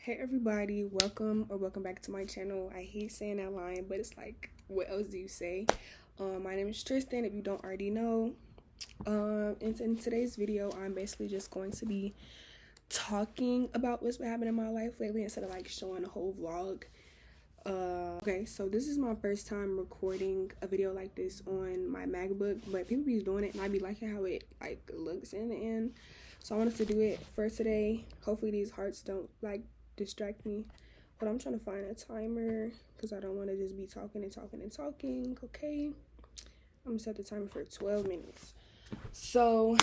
Hey everybody, welcome back to my channel. I hate saying that line, but it's like, what else do you say? My name is Tristan, if you don't already know. In today's video, I'm basically just going to be talking about what's been happening in my life lately instead of like showing a whole vlog. Okay, so this is my first time recording a video like this on my MacBook, but people be doing it and I be liking how it like looks in the end. So I wanted to do it for today. Hopefully these hearts don't like distract me. But I'm trying to find a timer because I don't want to just be talking and talking and talking. Okay, I'm gonna set the timer for 12 minutes. So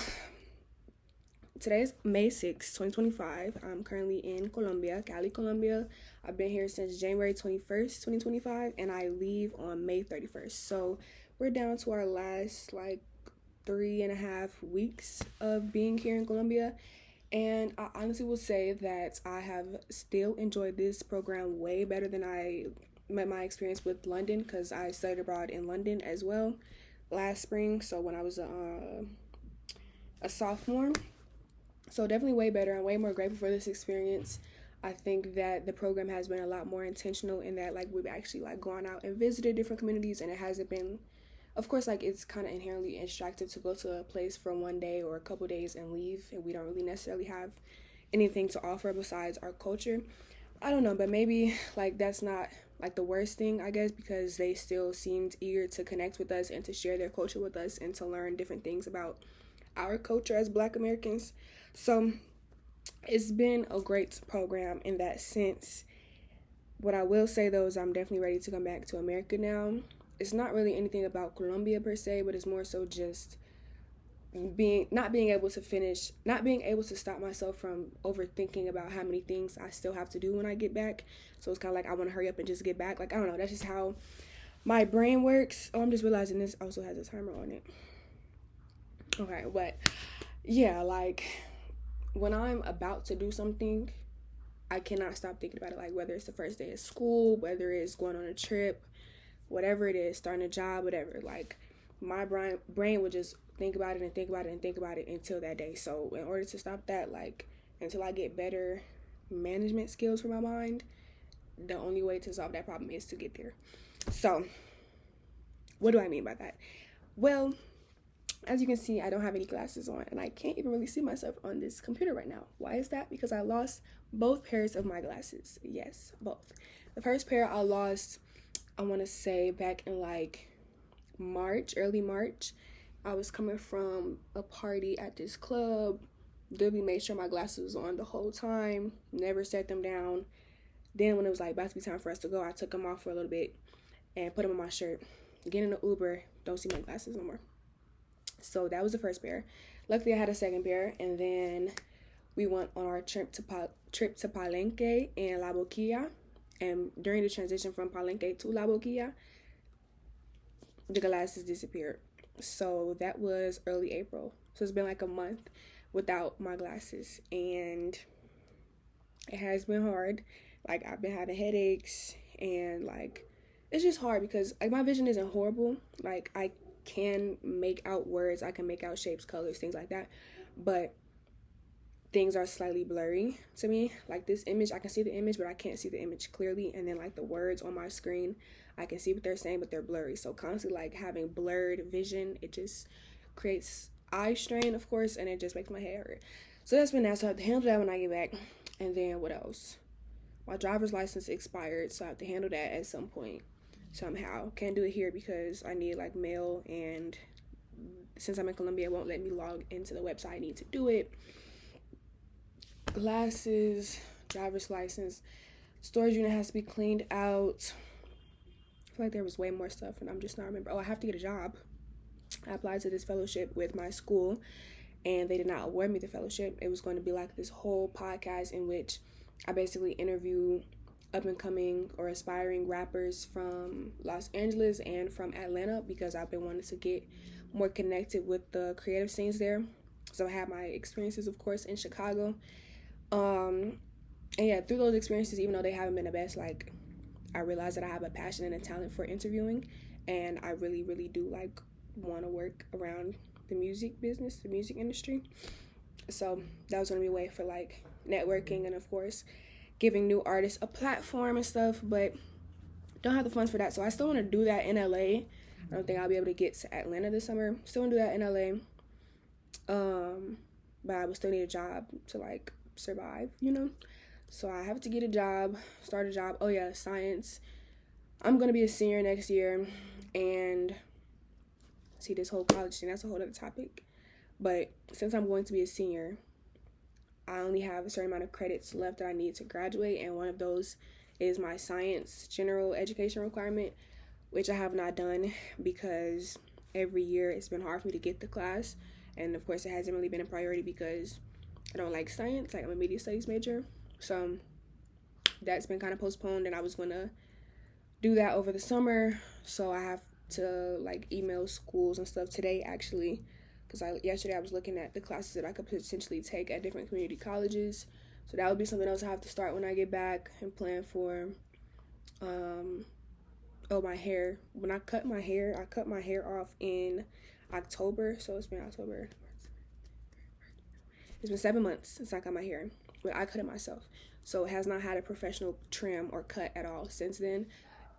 today is May 6, 2025. I'm currently in Colombia, Cali, Colombia. I've been here since January 21st, 2025, and I leave on May 31st. So we're down to our last like 3.5 weeks of being here in Colombia. And I honestly will say that I have still enjoyed this program way better than I met my experience with London, because I studied abroad in London as well last spring. So when I was a sophomore. So definitely way better. I'm way more grateful for this experience. I think that the program has been a lot more intentional in that like we've actually like gone out and visited different communities, and it hasn't been, of course, like it's kind of inherently instructive to go to a place for one day or a couple days and leave, and we don't really necessarily have anything to offer besides our culture. I don't know, but maybe like that's not like the worst thing, I guess, because they still seemed eager to connect with us and to share their culture with us and to learn different things about our culture as Black Americans. So it's been a great program in that sense. What I will say though is I'm definitely ready to come back to America now. It's not really anything about Colombia per se, but it's more so just not being able to stop myself from overthinking about how many things I still have to do when I get back. So it's kind of like I want to hurry up and just get back. Like, I don't know, that's just how my brain works. Oh, I'm just realizing this also has a timer on it. Okay, but yeah, like when I'm about to do something, I cannot stop thinking about it. Like whether it's the first day of school, whether it's going on a trip, whatever it is, starting a job, whatever. Like my brain would just think about it and think about it and think about it until that day. So in order to stop that, like until I get better management skills for my mind, the only way to solve that problem is to get there. So what do I mean by that? Well, as you can see, I don't have any glasses on, and I can't even really see myself on this computer right now. Why is that? Because I lost both pairs of my glasses. Yes, both. The first pair I lost, I want to say back in like March, early March. I was coming from a party at this club. Literally made sure my glasses was on the whole time. Never set them down. Then when it was like about to be time for us to go, I took them off for a little bit and put them on my shirt. Get in the Uber, don't see my glasses no more. So that was the first pair. Luckily, I had a second pair, and then we went on our trip to Palenque and La Boquilla. And during the transition from Palenque to La Boquilla, the glasses disappeared. So that was early April. So it's been like a month without my glasses, and it has been hard. Like I've been having headaches, and like it's just hard because like my vision isn't horrible. Like I can make out words, I can make out shapes, colors, things like that, but things are slightly blurry to me. Like this image, I can see the image, but I can't see the image clearly. And then like the words on my screen, I can see what they're saying, but they're blurry. So constantly like having blurred vision, it just creates eye strain, of course, and it just makes my head hurt. So that's been that. So I have to handle that when I get back. And then what else? My driver's license expired, so I have to handle that at some point somehow. Can't do it here because I need like mail, and since I'm in Colombia, it won't let me log into the website I need to do it. Glasses, driver's license, storage unit has to be cleaned out. I feel like there was way more stuff and I'm just not remember. Oh, I have to get a job. I applied to this fellowship with my school and they did not award me the fellowship. It was going to be like this whole podcast in which I basically interview up and coming or aspiring rappers from Los Angeles and from Atlanta, because I've been wanting to get more connected with the creative scenes there. So I had my experiences, of course, in Chicago. And yeah, through those experiences, even though they haven't been the best, like I realized that I have a passion and a talent for interviewing, and I really, really do like want to work around the music business, the music industry. So that was going to be a way for like networking and of course giving new artists a platform and stuff, but don't have the funds for that. So I still want to do that in LA. I don't think I'll be able to get to Atlanta this summer. Still want to do that in LA. But I would still need a job to like survive, you know? So I have to get a job, start a job. Oh yeah, science. I'm gonna be a senior next year, and see, this whole college thing, that's a whole other topic. But since I'm going to be a senior, I only have a certain amount of credits left that I need to graduate, and one of those is my science general education requirement, which I have not done because every year it's been hard for me to get the class. And of course, it hasn't really been a priority because I don't like science. Like, I'm a media studies major. So that's been kind of postponed, and I was going to do that over the summer. So I have to like email schools and stuff today, actually, because yesterday I was looking at the classes that I could potentially take at different community colleges. So that would be something else I have to start when I get back and plan for. Oh, my hair. When I cut my hair off in October. So it's been October. It's been 7 months since I cut my hair, but I cut it myself. So it has not had a professional trim or cut at all since then.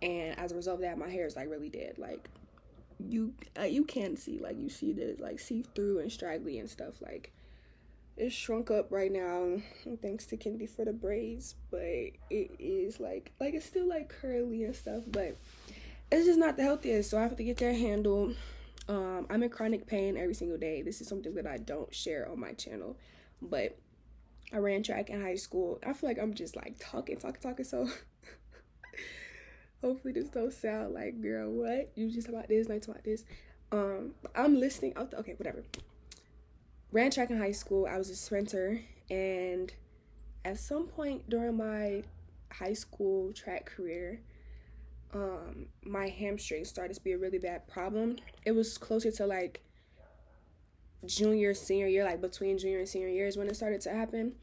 And as a result of that, my hair is like really dead. Like you can't see, like you see that it's like see through and straggly and stuff. Like it's shrunk up right now. Thanks to Kennedy for the braids, but it is like it's still like curly and stuff, but it's just not the healthiest. So I have to get that handled. I'm in chronic pain every single day. This is something that I don't share on my channel, but I ran track in high school. I feel like I'm just like talking. So hopefully this don't sound like, girl, what? You just about this, not about this. I'm listening. Okay, whatever. Ran track in high school. I was a sprinter, and at some point during my high school track career, my hamstrings started to be a really bad problem. It was closer to like junior, senior year, like between junior and senior years when it started to happen.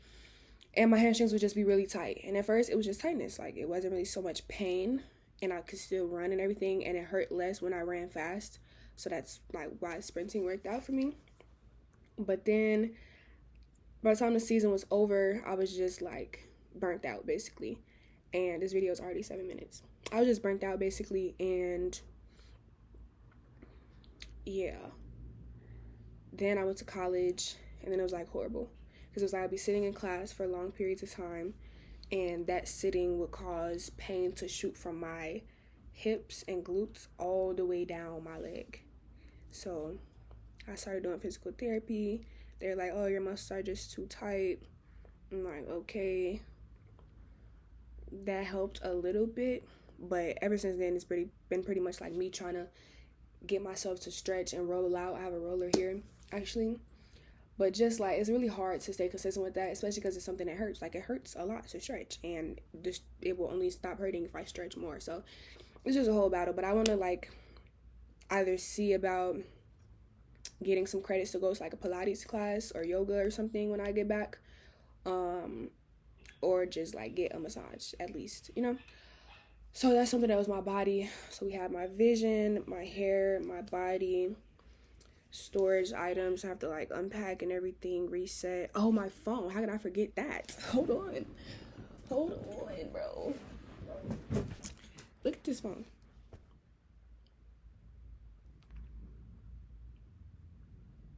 And my hamstrings would just be really tight. And at first it was just tightness. Like it wasn't really so much pain, and I could still run and everything, and it hurt less when I ran fast. So that's like why sprinting worked out for me. But then by the time the season was over, I was just like burnt out basically. And this video is already 7 minutes. I was just burnt out basically, and yeah. Then I went to college, and then it was like horrible because it was like I'd be sitting in class for long periods of time, and that sitting would cause pain to shoot from my hips and glutes all the way down my leg. So I started doing physical therapy. They're like, oh, your muscles are just too tight. I'm like, okay. That helped a little bit, but ever since then, it's been pretty much like me trying to get myself to stretch and roll out. I have a roller here, actually. But just like, it's really hard to stay consistent with that, especially because it's something that hurts. Like, it hurts a lot to stretch, and it will only stop hurting if I stretch more. So it's just a whole battle. But I want to like either see about getting some credits to go to like a Pilates class or yoga or something when I get back, or just like get a massage at least, you know. So that's something that was my body. So we have my vision, my hair, my body, storage items. I have to like unpack and everything, reset. Oh, my phone. How could I forget that? Hold on, bro. Look at this phone.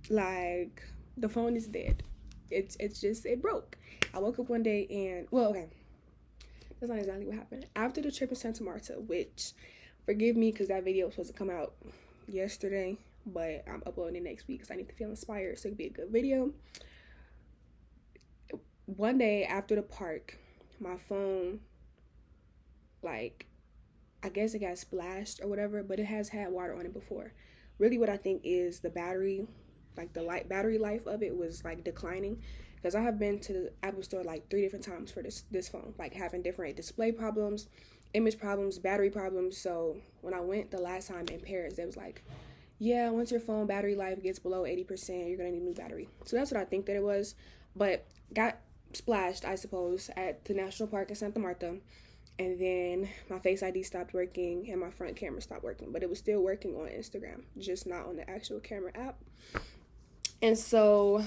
Like, the phone is dead. It broke. I woke up one day and, well, okay, that's not exactly what happened. After the trip in Santa Marta, which, forgive me because that video was supposed to come out yesterday, but I'm uploading it next week because I need to feel inspired so it could be a good video. One day after the park, my phone, like, I guess it got splashed or whatever, but it has had water on it before. Really what I think is the battery, like the battery life of it was like declining, because I have been to the Apple store like 3 different times for this phone, like having different display problems, image problems, battery problems. So when I went the last time in Paris, they was like, yeah, once your phone battery life gets below 80%, you're gonna need a new battery. So that's what I think that it was, but got splashed, I suppose, at the national park in Santa Marta. And then my Face ID stopped working and my front camera stopped working, but it was still working on Instagram, just not on the actual camera app. And so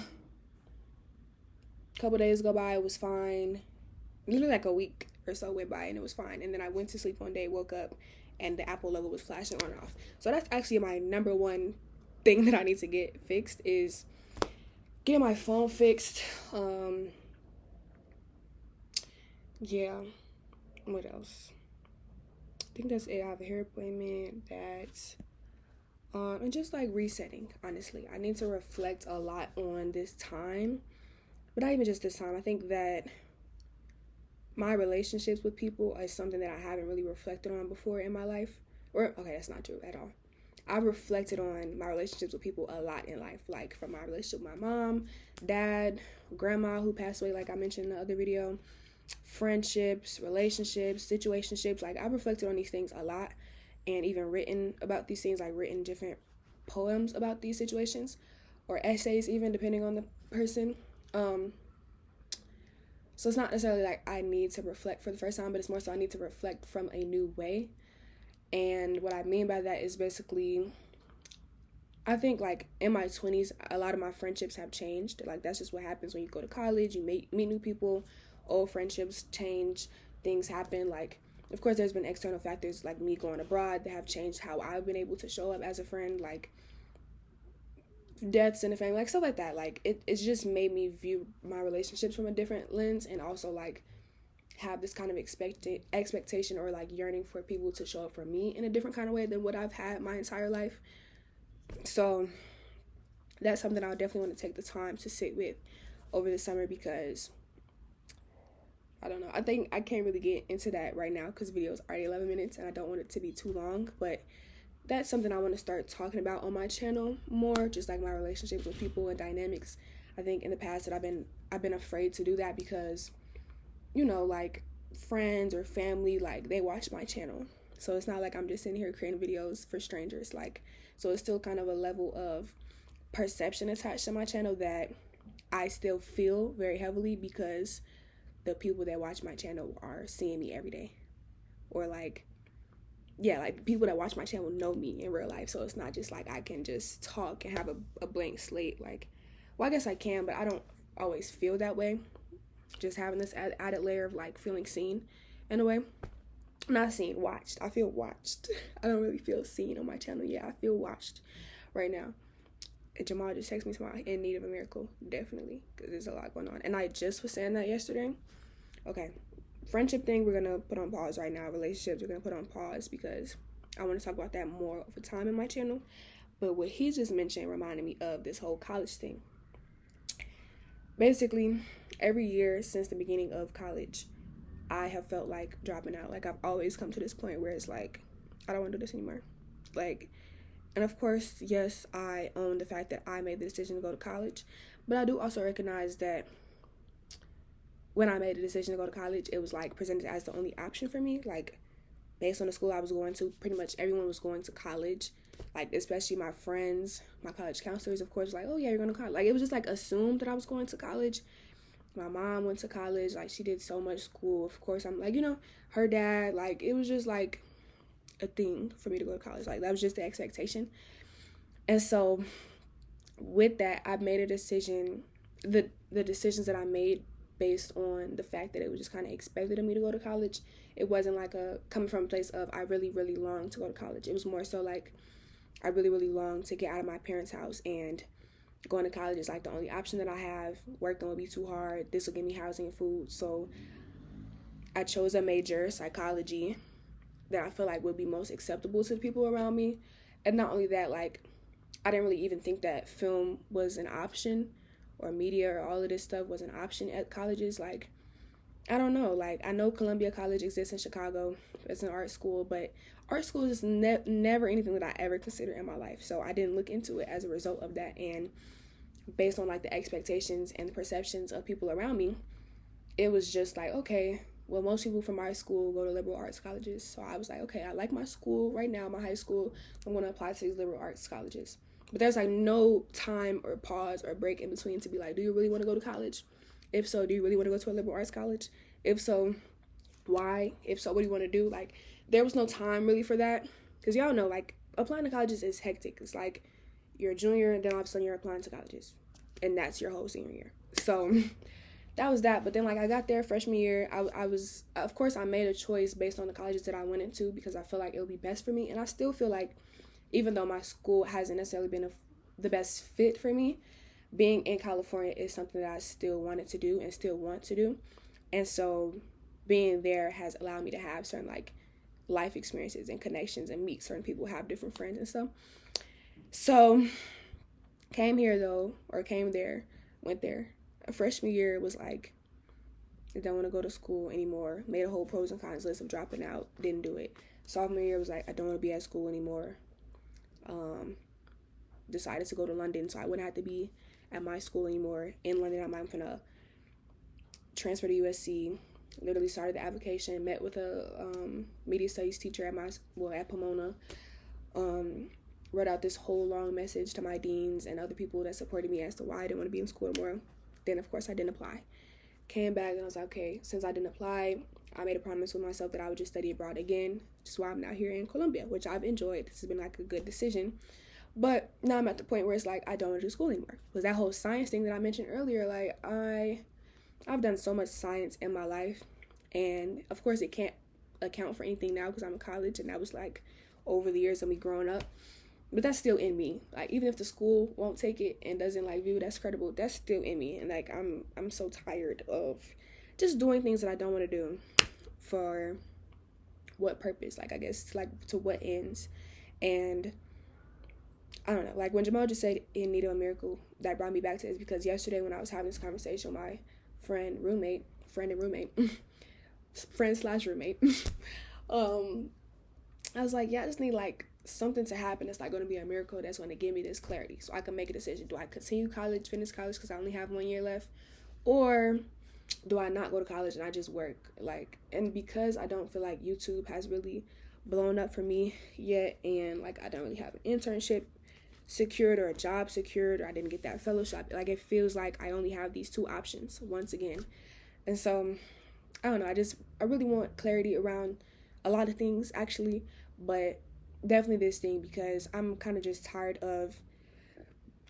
a couple days go by, it was fine. literally like a week or so went by and it was fine. And then I went to sleep one day, woke up, and the Apple logo was flashing on and off. So that's actually my number one thing that I need to get fixed, is getting my phone fixed. Yeah, what else? I think that's it. I have a hair appointment, and just like resetting. Honestly, I need to reflect a lot on this time, but not even just this time. I think that my relationships with people is something that I haven't really reflected on before in my life. Or, okay, that's not true at all. I've reflected on my relationships with people a lot in life, like from my relationship with my mom, dad, grandma who passed away, like I mentioned in the other video, friendships, relationships, situationships. Like, I've reflected on these things a lot, and even written about these things, like written different poems about these situations, or essays even, depending on the person. So it's not necessarily like I need to reflect for the first time, but it's more so I need to reflect from a new way. And what I mean by that is basically, I think like in my 20s, a lot of my friendships have changed. Like, that's just what happens when you go to college. You meet new people, old friendships change, things happen. Like, of course, there's been external factors like me going abroad that have changed how I've been able to show up as a friend, like deaths in the family, like stuff like that. Like, it's just made me view my relationships from a different lens, and also like have this kind of expectation or like yearning for people to show up for me in a different kind of way than what I've had my entire life. So that's something I would definitely want to take the time to sit with over the summer, because I don't know, I think I can't really get into that right now because the video is already 11 minutes and I don't want it to be too long. But that's something I want to start talking about on my channel more, just like my relationships with people and dynamics. I think in the past that I've been afraid to do that because, you know, like friends or family, like they watch my channel. So it's not like I'm just sitting here creating videos for strangers. Like, so it's still kind of a level of perception attached to my channel that I still feel very heavily, because the people that watch my channel are seeing me every day. Or like, yeah, like people that watch my channel know me in real life. So it's not just like I can just talk and have a blank slate. Like, well, I guess I can, but I don't always feel that way. Just having this added layer of like feeling seen in a way. Not seen, watched. I feel watched. I don't really feel seen on my channel. Yeah, I feel watched right now. And Jamal just texted me tomorrow, in need of a miracle. Definitely, because there's a lot going on. And I just was saying that yesterday. Okay, friendship thing we're gonna put on pause right now. Relationships we're gonna put on pause because I want to talk about that more over time in my channel. But what he just mentioned reminded me of this whole college thing. Basically, every year since the beginning of college, I have felt like dropping out. Like, I've always come to this point where it's like, I don't want to do this anymore. Like, and of course, yes, I own the fact that I made the decision to go to college, but I do also recognize that when I made the decision to go to college, it was like presented as the only option for me. Like, based on the school I was going to, pretty much everyone was going to college. Like, especially my friends, my college counselors, of course, like, oh yeah, you're going to college. Like, it was just like assumed that I was going to college. My mom went to college. Like, she did so much school. Of course, I'm like, you know, her dad, like, it was just like a thing for me to go to college. Like, that was just the expectation. And so with that, I made a decision, the decisions that I made based on the fact that it was just kind of expected of me to go to college. It wasn't like coming from a place of I really, really long to go to college. It was more so like I really, really long to get out of my parents' house, and going to college is like the only option that I have. Work don't be too hard. This will give me housing and food. So I chose a major, psychology, that I feel like would be most acceptable to the people around me. And not only that, like, I didn't really even think that film was an option, or media, or all of this stuff was an option at colleges. Like, I don't know. Like, I know Columbia College exists in Chicago. It's an art school, but art school is never anything that I ever considered in my life. So I didn't look into it as a result of that. And based on like the expectations and the perceptions of people around me, it was just like, okay, well, most people from my school go to liberal arts colleges. So I was like, okay, I like my school right now, my high school. I'm going to apply to these liberal arts colleges. But there's like no time or pause or break in between to be like, do you really want to go to college? If so, do you really want to go to a liberal arts college? If so, why? If so, what do you want to do? Like, there was no time really for that. Because y'all know, like, applying to colleges is hectic. It's like you're a junior and then all of a sudden you're applying to colleges. And that's your whole senior year. So that was that. But then, like, I got there freshman year. I was, of course, I made a choice based on the colleges that I went into because I feel like it would be best for me. And I still feel like, even though my school hasn't necessarily been the best fit for me, being in California is something that I still wanted to do and still want to do. And so being there has allowed me to have certain, like, life experiences and connections and meet certain people, have different friends and stuff. So came there, went there. A freshman year was like, I don't want to go to school anymore. Made a whole pros and cons list of dropping out. Didn't do it. Sophomore year was like, I don't want to be at school anymore. Decided to go to London so I wouldn't have to be at my school anymore. In London, I'm gonna transfer to USC. Literally started the application, met with a media studies teacher at Pomona. Wrote out this whole long message to my deans and other people that supported me as to why I didn't want to be in school anymore. Then, of course, I didn't apply. Came back and I was like, okay, since I didn't apply, I made a promise with myself that I would just study abroad again, which is why I'm now here in Colombia, which I've enjoyed. This has been like a good decision. But now I'm at the point where it's like, I don't want to do school anymore. Because that whole science thing that I mentioned earlier, like, I've done so much science in my life. And, of course, it can't account for anything now because I'm in college. And that was, like, over the years of me growing up. But that's still in me. Like, even if the school won't take it and doesn't, like, view it as credible, that's still in me. And, like, I'm so tired of just doing things that I don't want to do. For what purpose? Like, I guess, like, to what ends? And I don't know, like when Jamal just said in need of a miracle, that brought me back to this because yesterday when I was having this conversation with my friend and roommate, I was like, yeah, I just need like something to happen that's like going to be a miracle that's going to give me this clarity so I can make a decision. Do I continue finish college because I only have 1 year left, or do I not go to college and I just work? Like, and because I don't feel like YouTube has really blown up for me yet, and like I don't really have an internship secured or a job secured, or I didn't get that fellowship, like it feels like I only have these two options once again. And so I don't know, I really want clarity around a lot of things actually, but definitely this thing because I'm kind of just tired of,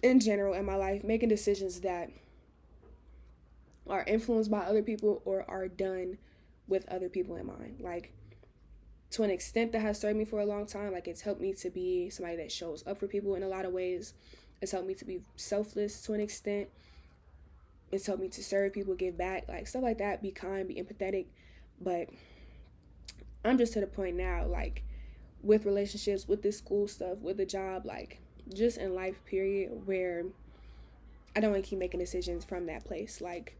in general in my life, making decisions that are influenced by other people or are done with other people in mind. Like, to an extent that has served me for a long time. Like, it's helped me to be somebody that shows up for people in a lot of ways. It's helped me to be selfless to an extent. It's helped me to serve people, give back, like stuff like that, be kind, be empathetic. But I'm just to the point now, like with relationships, with this school stuff, with the job, like just in life period, where I don't want to keep making decisions from that place. Like,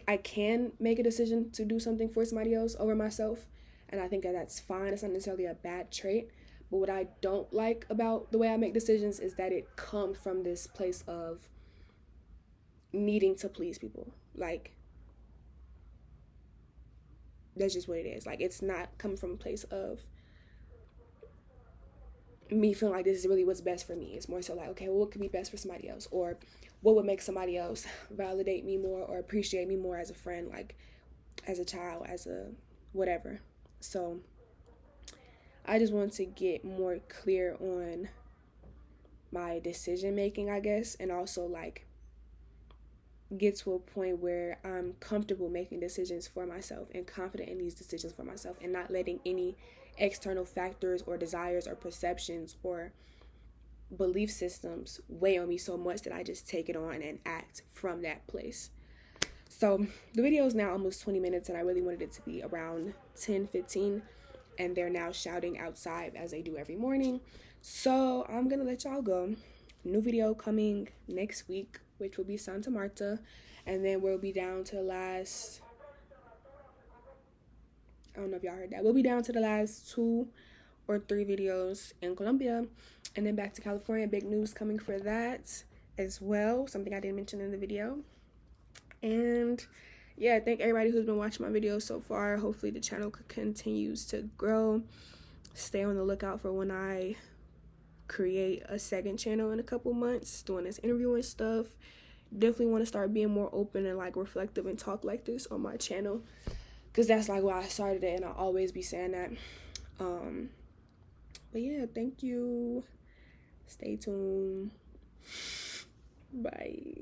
I can make a decision to do something for somebody else over myself, and I think that that's fine. It's not necessarily a bad trait. But what I don't like about the way I make decisions is that it comes from this place of needing to please people. Like, that's just what it is. Like, it's not coming from a place of me feeling like this is really what's best for me. It's more so like, okay, well, what could be best for somebody else? Or what would make somebody else validate me more or appreciate me more as a friend, like as a child, as a whatever. So I just want to get more clear on my decision making, I guess, and also like get to a point where I'm comfortable making decisions for myself and confident in these decisions for myself and not letting any external factors or desires or perceptions or belief systems weigh on me so much that I just take it on and act from that place. So the video is now almost 20 minutes and I really wanted it to be around 10-15, and they're now shouting outside as they do every morning. So I'm gonna let y'all go. New video coming next week, which will be Santa Marta, and then we'll be down to the last, I don't know if y'all heard that, we'll be down to the last 2 or 3 videos in Colombia, and then back to California. Big news coming for that as well, something I didn't mention in the video. And yeah, thank everybody who's been watching my videos so far. Hopefully the channel continues to grow. Stay on the lookout for when I create a second channel in a couple months, doing this interview and stuff. Definitely want to start being more open and like reflective and talk like this on my channel, because that's like why I started it, and I'll always be saying that. But yeah, thank you. Stay tuned. Bye.